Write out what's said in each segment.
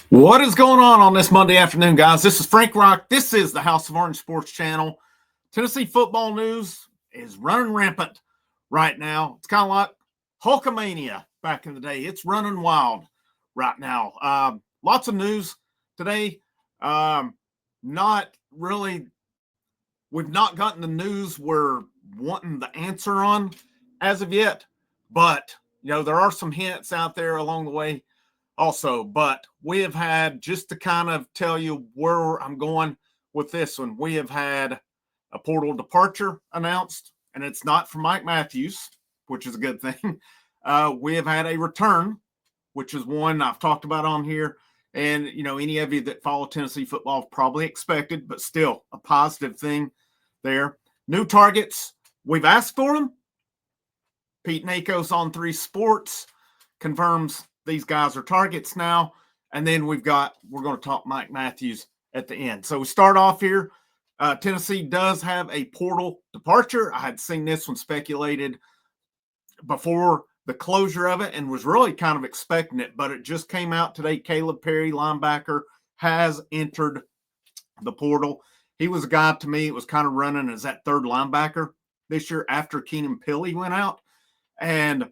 What is going on this Monday afternoon, guys? This is Frank Rock. This is the House of Orange Sports Channel. Tennessee football news is running rampant right now. It's kind of like Hulkamania back in the day. It's running wild right now. Lots of news today. Not really, we've not gotten the news we're wanting the answer on as of yet, but there are some hints out there along the way also, but we have had, just to kind of tell you where I'm going with this one, we have had a portal departure announced, and it's not for Mike Matthews, which is a good thing. We have had a return, which is one I've talked about on here, and any of you that follow Tennessee football probably expected, but still a positive thing there. New targets, we've asked for them. Pete Nakos on 3 Sports confirms these guys are targets now. And then we're going to talk Mike Matthews at the end. So we start off here. Tennessee does have a portal departure. I had seen this one speculated before the closure of it and was really kind of expecting it, but it just came out today. Caleb Perry, linebacker, has entered the portal. He was a guy, to me, it was kind of running as that third linebacker this year after Keenan Pili went out. And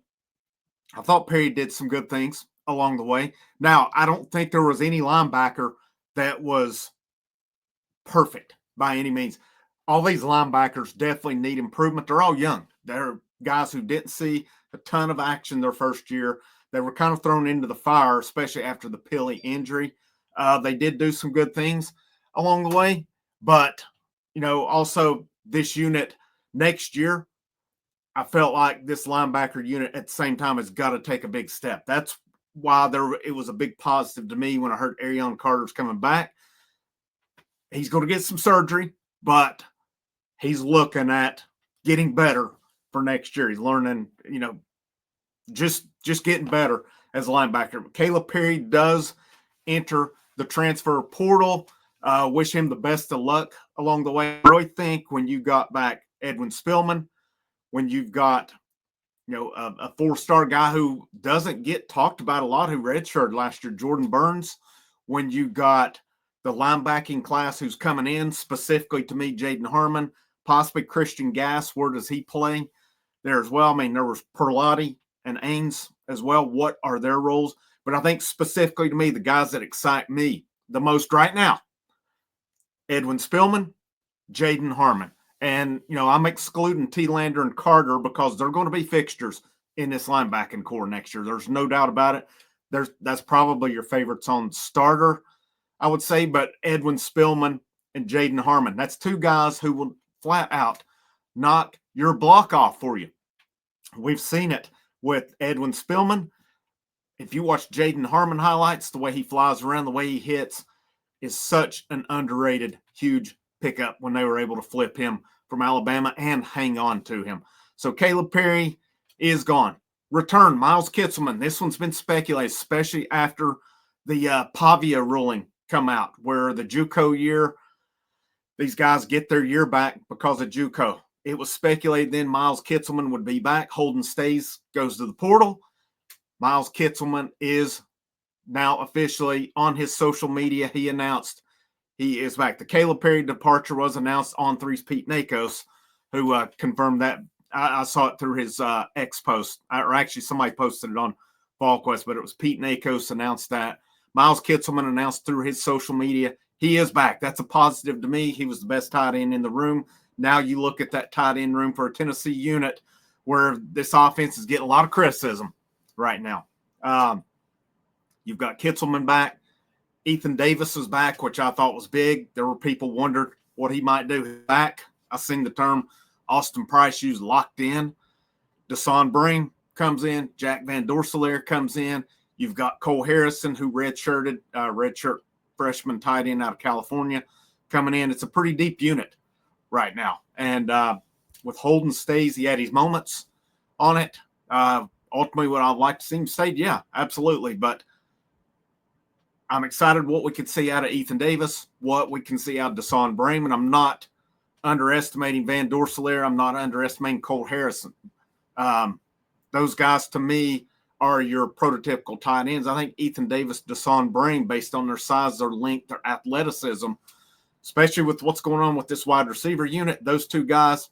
I thought Perry did some good things along the way. Now, I don't think there was any linebacker that was perfect by any means. All these linebackers definitely need improvement. They're all young. They're guys who didn't see a ton of action their first year. They were kind of thrown into the fire, especially after the Pili injury. They did do some good things along the way, but, also this unit next year, I felt like this linebacker unit at the same time has got to take a big step. That's why it was a big positive to me when I heard Arion Carter's coming back. He's going to get some surgery, but he's looking at getting better for next year. He's learning, just getting better as a linebacker. Caleb Perry does enter the transfer portal. Wish him the best of luck along the way. I really think when you got back Edwin Spillman, when you've got, a 4-star guy who doesn't get talked about a lot, who redshirted last year, Jordan Burns, when you got the linebacking class who's coming in, specifically to me, Jaden Harmon, possibly Christian Gass, where does he play there as well? I mean, there was Perlotti and Ains as well. What are their roles? But I think specifically to me, the guys that excite me the most right now, Edwin Spillman, Jaden Harmon. And, I'm excluding T-Lander and Carter because they're going to be fixtures in this linebacking core next year. There's no doubt about it. That's probably your favorites on starter, I would say. But Edwin Spillman and Jaden Harmon, that's 2 guys who will flat out knock your block off for you. We've seen it with Edwin Spillman. If you watch Jaden Harmon highlights, the way he flies around, the way he hits is such an underrated, huge pickup when they were able to flip him from Alabama and hang on to him. So Caleb Perry is gone. Return, Miles Kitselman. This one's been speculated, especially after the Pavia ruling come out, where the JUCO year, these guys get their year back because of JUCO. It was speculated then Miles Kitselman would be back. Holden Stays goes to the portal. Miles Kitselman is now officially on his social media. He announced he is back. The Caleb Perry departure was announced on 3's Pete Nakos, who confirmed that. I saw it through his X post, or actually somebody posted it on VolQuest, but it was Pete Nakos announced that. Miles Kitselman announced through his social media he is back. That's a positive to me. He was the best tight end in the room. Now you look at that tight end room for a Tennessee unit where this offense is getting a lot of criticism right now. You've got Kitselman back. Ethan Davis is back, which I thought was big. There were people wondered what he might do back. I seen the term Austin Price used, locked in. Deson Breen comes in. Jack Van Dorselaer comes in. You've got Cole Harrison, who redshirt freshman tight end out of California, coming in. It's a pretty deep unit right now. And with Holden Stays, he had his moments on it. Ultimately, what I'd like to see him say, yeah, absolutely. But I'm excited what we could see out of Ethan Davis, what we can see out of Deson Breen. I'm not underestimating Van Dorselaer. I'm not underestimating Cole Harrison. Those guys, to me, are your prototypical tight ends. I think Ethan Davis, Deshaun Brain, based on their size, their length, their athleticism, especially with what's going on with this wide receiver unit, those two guys,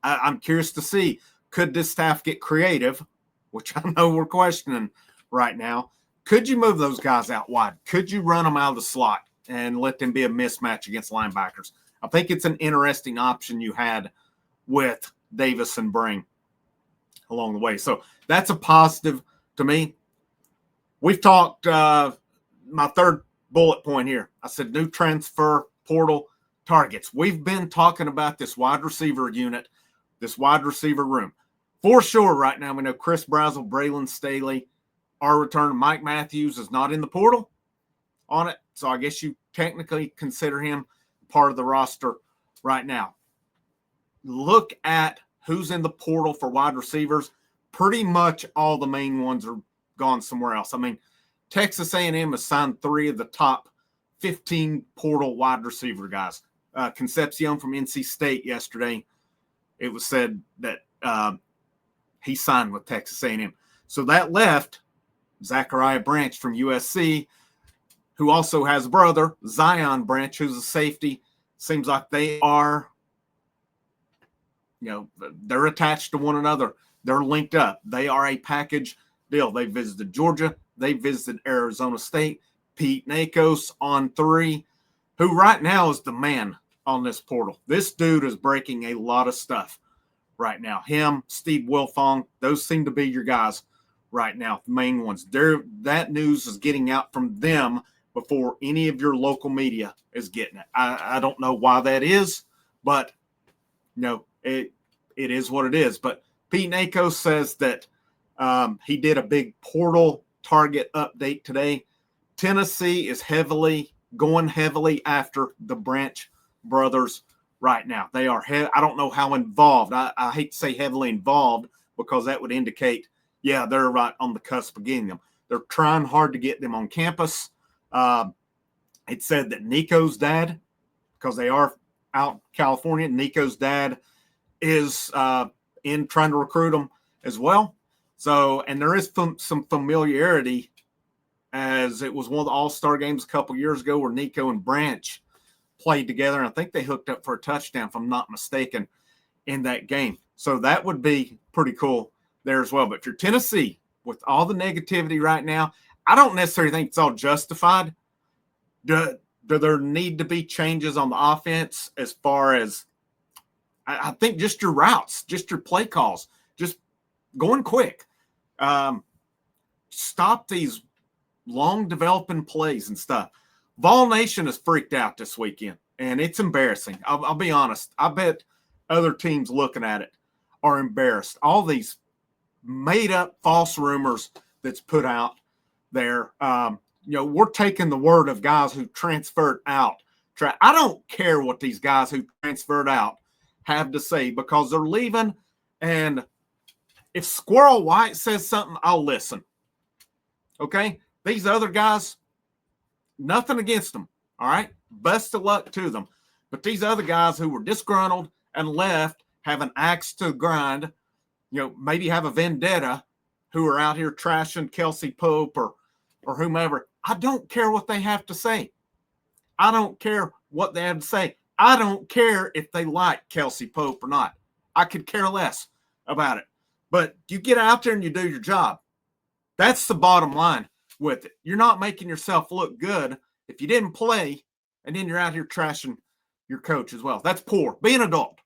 I'm curious to see, could this staff get creative, which I know we're questioning right now. Could you move those guys out wide? Could you run them out of the slot and let them be a mismatch against linebackers? I think it's an interesting option you had with Davis and Brain along the way. So that's a positive to me. We've talked, my third bullet point here, I said new transfer portal targets. We've been talking about this wide receiver unit, this wide receiver room. For sure right now, we know Chris Brazzell, Braylon Staley are returning. Mike Matthews is not in the portal on it, so I guess you technically consider him part of the roster right now. Look at who's in the portal for wide receivers. Pretty much all the main ones are gone somewhere else. I mean, Texas A&M has signed 3 of the top 15 portal wide receiver guys. Concepcion from NC State yesterday, it was said that he signed with Texas A&M. So that left Zachariah Branch from USC, who also has a brother, Zion Branch, who's a safety. Seems like they are, they're attached to one another. They're linked up. They are a package deal. They visited Georgia. They visited Arizona State. Pete Nakos on 3, who right now is the man on this portal. This dude is breaking a lot of stuff right now. Him, Steve Wilfong, those seem to be your guys right now, the main ones. That news is getting out from them before any of your local media is getting it. I don't know why that is, but it is what it is. But Pete Nakos says that he did a big portal target update today. Tennessee is going heavily after the Branch brothers right now. They are, I don't know how involved. I hate to say heavily involved because that would indicate, they're right on the cusp of getting them. They're trying hard to get them on campus. It said that Nico's dad, because they are out in California, Nico's dad is in trying to recruit them as well. So, and there is some familiarity, as it was one of the all-star games a couple years ago where Nico and Branch played together. And I think they hooked up for a touchdown, if I'm not mistaken, in that game. So that would be pretty cool there as well. But if you're Tennessee, with all the negativity right now, I don't necessarily think it's all justified. Do there need to be changes on the offense as far as, I think just your routes, just your play calls, just going quick. Stop these long developing plays and stuff. Vol Nation is freaked out this weekend, and it's embarrassing. I'll be honest. I bet other teams looking at it are embarrassed. All these made-up false rumors that's put out there. We're taking the word of guys who transferred out. I don't care what these guys who transferred out have to say because they're leaving, and if Squirrel White says something, I'll listen. Okay? These other guys, nothing against them, all right? Best of luck to them. But these other guys who were disgruntled and left have an axe to grind, maybe have a vendetta, who are out here trashing Kelsey Pope or whomever. I don't care what they have to say. I don't care what they have to say. I don't care if they like Kelsey Pope or not. I could care less about it. But you get out there and you do your job. That's the bottom line with it. You're not making yourself look good if you didn't play and then you're out here trashing your coach as well. That's poor. Be an adult.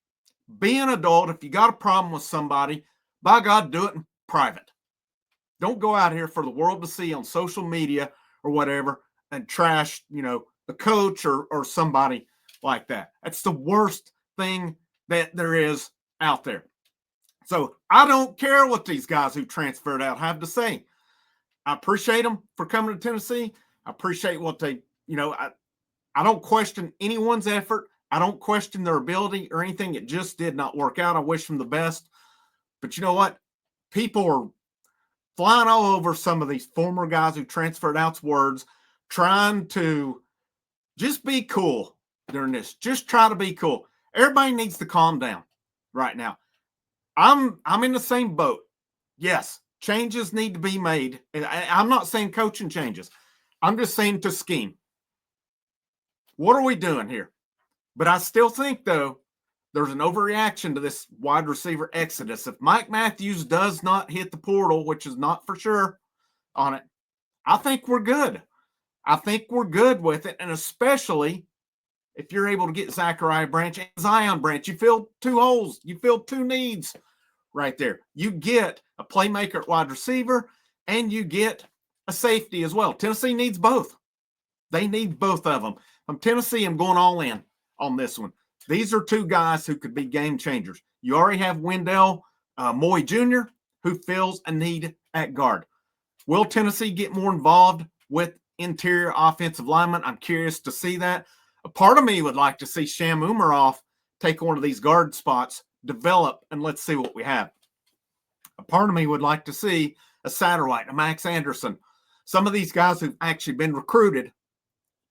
Be an adult. If you got a problem with somebody, by God, do it in private. Don't go out here for the world to see on social media or whatever and trash, the coach or somebody like that. That's the worst thing that there is out there. So I don't care what these guys who transferred out have to say. I appreciate them for coming to Tennessee. I appreciate what they, I don't question anyone's effort. I don't question their ability or anything. It just did not work out. I wish them the best. But you know what? People are flying all over some of these former guys who transferred out's words, trying to just be cool during this. Just try to be cool. Everybody needs to calm down right now. I'm in the same boat. Yes, changes need to be made. And I'm not saying coaching changes. I'm just saying to scheme. What are we doing here? But I still think, though, there's an overreaction to this wide receiver exodus. If Mike Matthews does not hit the portal, which is not for sure on it, I think we're good. I think we're good with it. And especially if you're able to get Zachariah Branch and Zion Branch, you fill 2 holes. You fill 2 needs right there. You get a playmaker at wide receiver, and you get a safety as well. Tennessee needs both. They need both of them. From Tennessee, I'm going all in on this one. These are 2 guys who could be game changers. You already have Wendell Moy Jr., who fills a need at guard. Will Tennessee get more involved with interior offensive linemen? I'm curious to see that. A part of me would like to see Sham Umaroff take one of these guard spots, develop, and let's see what we have. A part of me would like to see a Satterwhite, a Max Anderson, some of these guys who've actually been recruited,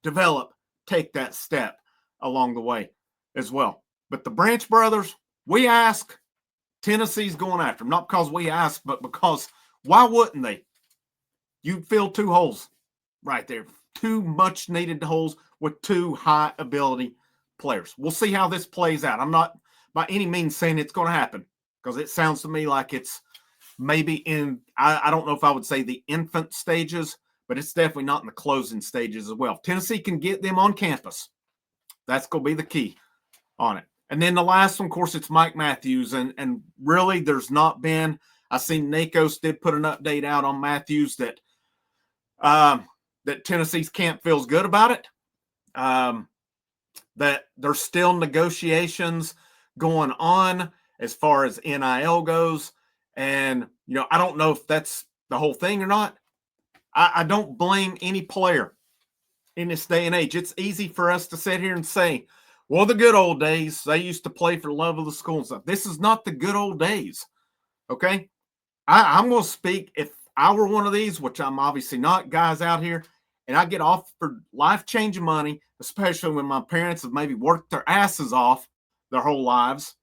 develop, take that step along the way as well. But the Branch brothers, we ask, Tennessee's going after them. Not because we ask, but because why wouldn't they? You fill 2 holes right there. 2 much needed holes with 2 high ability players. We'll see how this plays out. I'm not by any means saying it's going to happen, because it sounds to me like it's maybe in, I don't know if I would say the infant stages, but it's definitely not in the closing stages as well. If Tennessee can get them on campus, that's going to be the key on it. And then the last one, of course, it's Mike Matthews. And really, there's not been, I seen Nakos did put an update out on Matthews that that Tennessee's camp feels good about it. That there's still negotiations going on as far as NIL goes. And, I don't know if that's the whole thing or not. I don't blame any player in this day and age. It's easy for us to sit here and say, well, the good old days, they used to play for the love of the school and stuff. This is not the good old days, okay? I'm going to speak, if I were one of these, which I'm obviously not, guys out here, and I get offered life-changing money, especially when my parents have maybe worked their asses off their whole lives,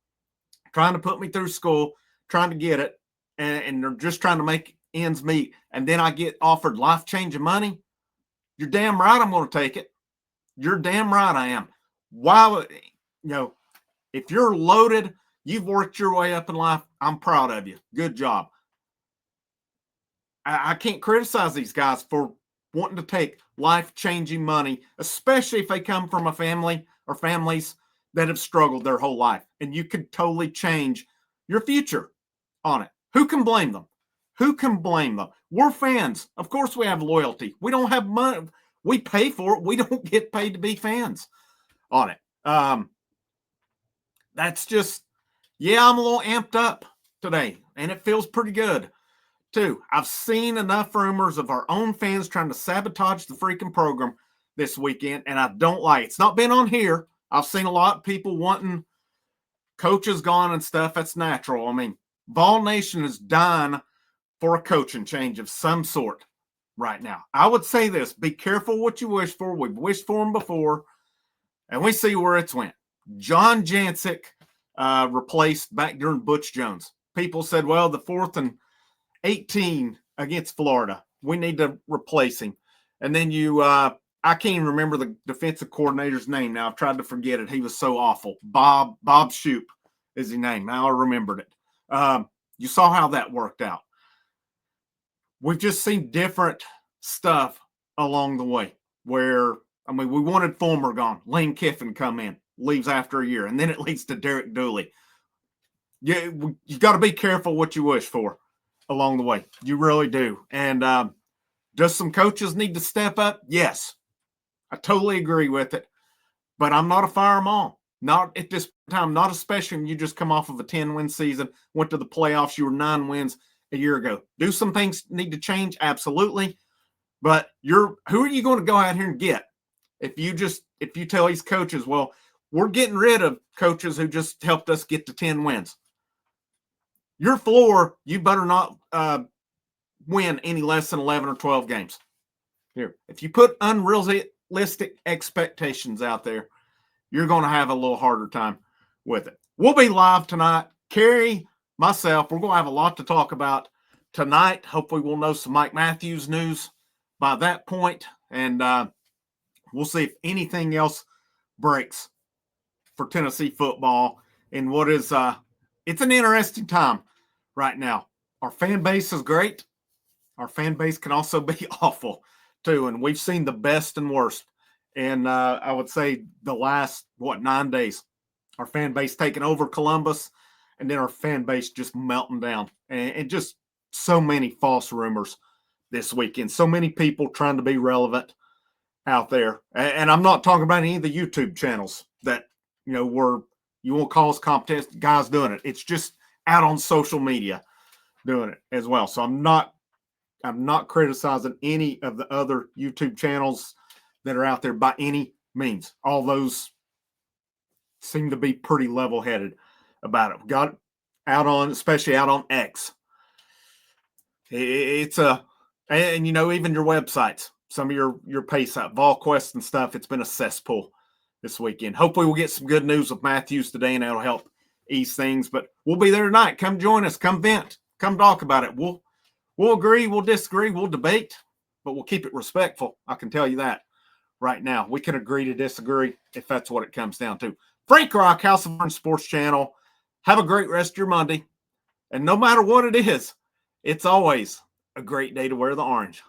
trying to put me through school, trying to get it, and they're just trying to make ends meet, and then I get offered life-changing money, you're damn right I'm going to take it. You're damn right I am. Why would, if you're loaded, you've worked your way up in life, I'm proud of you. Good job. I can't criticize these guys for wanting to take life-changing money, especially if they come from a family or families that have struggled their whole life. And you could totally change your future on it. Who can blame them? Who can blame them? We're fans. Of course we have loyalty. We don't have money. We pay for it. We don't get paid to be fans on it. That's just, I'm a little amped up today, and it feels pretty good too. I've seen enough rumors of our own fans trying to sabotage the freaking program this weekend, and I don't like it. It's not been on here. I've seen a lot of people wanting coaches gone and stuff. That's natural. I mean, Vol Nation is dying for a coaching change of some sort right now. I would say this, be careful what you wish for. We've wished for them before, and we see where it's went. John Jancic replaced back during Butch Jones. People said, well, the 4th and 18 against Florida, we need to replace him. And then I can't even remember the defensive coordinator's name now. I've tried to forget it. He was so awful. Bob Shoop is his name. Now I remembered it. You saw how that worked out. We've just seen different stuff along the way where, we wanted Fulmer gone. Lane Kiffin come in, leaves after a year, and then it leads to Derek Dooley. You got to be careful what you wish for along the way. You really do. And does some coaches need to step up? Yes. I totally agree with it. But I'm not a fire them all. Not at this time, not especially when you just come off of a 10-win season, went to the playoffs, you were 9 wins a year ago. Do some things need to change? Absolutely. But who are you going to go out here and get? If you tell these coaches, well, we're getting rid of coaches who just helped us get to 10 wins. Your floor, you better not win any less than 11 or 12 games. Here, if you put unrealistic expectations out there, you're going to have a little harder time with it. We'll be live tonight. Carrie, myself, we're going to have a lot to talk about tonight. Hopefully we'll know some Mike Matthews news by that point, and we'll see if anything else breaks for Tennessee football in what is it's an interesting time right now. Our fan base is great. Our fan base can also be awful too, and we've seen the best and worst. And I would say the last 9 days, our fan base taking over Columbus, and then our fan base just melting down, and just so many false rumors this weekend. So many people trying to be relevant out there, and I'm not talking about any of the YouTube channels that were you won't call us competition guys doing it. It's just out on social media doing it as well. So I'm not criticizing any of the other YouTube channels that are out there by any means. All those seem to be pretty level-headed about it. Got especially out on X. It's and even your websites, some of your pay site, VolQuest and stuff, it's been a cesspool this weekend. Hopefully we'll get some good news with Matthews today, and that'll help ease things. But we'll be there tonight. Come join us. Come vent. Come talk about it. We'll agree. We'll disagree. We'll debate, but we'll keep it respectful. I can tell you that right now. We can agree to disagree if that's what it comes down to. Frank Rock, House of Orange Sports Channel. Have a great rest of your Monday. And no matter what it is, it's always a great day to wear the orange.